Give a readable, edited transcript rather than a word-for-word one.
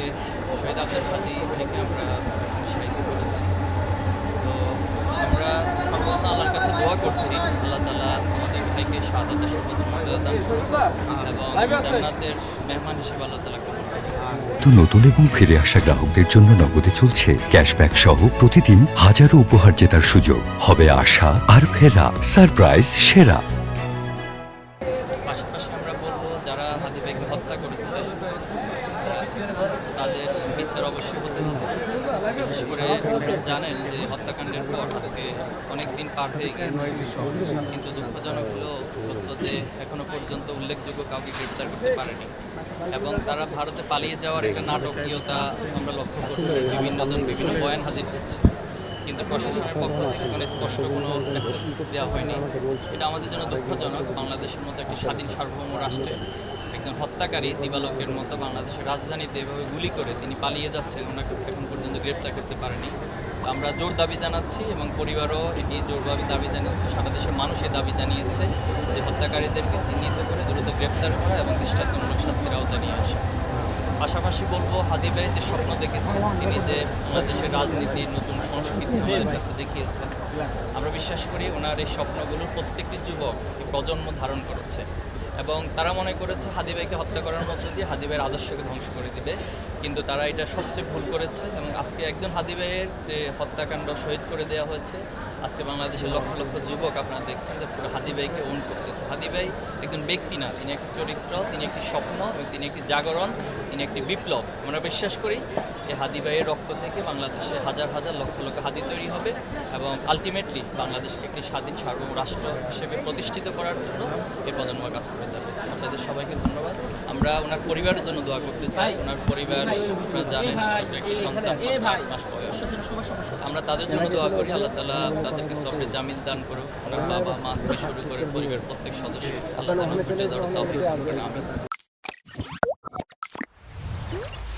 আজকে শহীদ আফজাল হাদী থেকে আমরা শাহিদ করেছি। তো আমরা সর্বপ্রথম আল্লাহর কাছে দোয়া করছি আল্লাহ তাআলা আমাদের ভাইকে শাহাদাতের সর্বোচ্চ মর্যাদা দান করুন এবং জান্নাতের মেহমান হিসেবে আল্লাহ তাআলা কবুল করুন। তো নতুন এবং ফিরে আসা গ্রাহকদের জন্য নগদে চলছে ক্যাশব্যাক সহ প্রতিদিন হাজারো উপহার জেতার সুযোগ। হবে আশা আর ফেরা, সারপ্রাইজ সেরা। পাশাপাশি আমরা বলবো যারা হাদী ভাইকে হত্যা করেছে তাদের বিচার অবশ্যই হতে হবে। বিশেষ করে আপনারা জানেন যে হত্যাকাণ্ডের পর আজকে অনেক দিন পার হয়ে গিয়েছে, কিন্তু দুঃখজনক হলেও সত্য যে এখনো পর্যন্ত উল্লেখযোগ্য কাউকে গ্রেপ্তার করতে পারেনি এবং তারা ভারতে পালিয়ে যাওয়ার একটা নাটকীয়তা আমরা লক্ষ্য করছি। বিভিন্নজন বিভিন্ন বয়ান হাজির করছে, কিন্তু প্রশাসনের পক্ষ থেকে কোনো স্পষ্ট কোনো মেসেজ দেওয়া হয়নি। এটা আমাদের জন্য দুঃখজনক। বাংলাদেশের মতো একটি স্বাধীন সার্বভৌম রাষ্ট্রে একজন হত্যাকারী দিবালোকের মতো বাংলাদেশের রাজধানীতে এভাবে গুলি করে তিনি পালিয়ে যাচ্ছেন, ওনাকে এখন পর্যন্ত গ্রেপ্তার করতে পারেনি। আমরা জোর দাবি জানাচ্ছি এবং পরিবারও এটি জোরভাবে দাবি জানিয়েছে, সারা দেশের মানুষই দাবি জানিয়েছে যে হত্যাকারীদেরকে চিহ্নিত করে দ্রুত গ্রেপ্তার করা এবং দৃষ্টান্তমূলক শাস্তির আওতায় নিয়ে আসা। পাশাপাশি বলবো হাদী ভাই যে স্বপ্ন দেখেছেন, তিনি যে বাংলাদেশের রাজনীতির নতুন সংস্কৃতি আমাদের কাছে দেখিয়েছেন, আমরা বিশ্বাস করি ওনার এই স্বপ্নগুলোর প্রত্যেকটি যুবক এই প্রজন্ম ধারণ করেছে এবং তারা মনে করেছে হাদী ভাইকে হত্যা করার মধ্য দিয়ে হাদী ভাইয়ের আদর্শকে ধ্বংস করে দিবে, কিন্তু তারা এটা সবচেয়ে ভুল করেছে এবং আজকে একজন হাদী ভাইয়ের যে হত্যাকাণ্ড শহীদ করে দেওয়া হয়েছে, আজকে বাংলাদেশের লক্ষ লক্ষ যুবক আপনারা দেখছেন যে পুরো হাদী ভাইকে ওন করতেছে। হাদী ভাই একজন ব্যক্তি না, তিনি একটি চরিত্র, তিনি একটি স্বপ্ন এবং তিনি একটি জাগরণ, তিনি একটি বিপ্লব। আমরা বিশ্বাস করি এই হাদী ভাইয়ের রক্ত থেকে বাংলাদেশে হাজার হাজার লক্ষ লক্ষ হাদী তৈরি হবে এবং আলটিমেটলি বাংলাদেশকে একটি স্বাধীন সার্বভৌম রাষ্ট্র হিসেবে প্রতিষ্ঠিত করার জন্য এই প্রজন্ম কাজ করে যাবে। আপনাদের সবাইকে ধন্যবাদ। আমরা ওনার পরিবারের জন্য দোয়া করতে চাই। ওনার পরিবার আপনারা জানেন একটি সন্তান 5 মাস বয়স, আমরা তাদের জন্য দোয়া করি আল্লাহ তাআলা তাদেরকে সবরে জামিন দান করুক। ওনার বাবা মা থেকে শুরু করে পরিবারের প্রত্যেক সদস্য আল্লাহ তাআলা তৌফিক দান করেন। আমিন।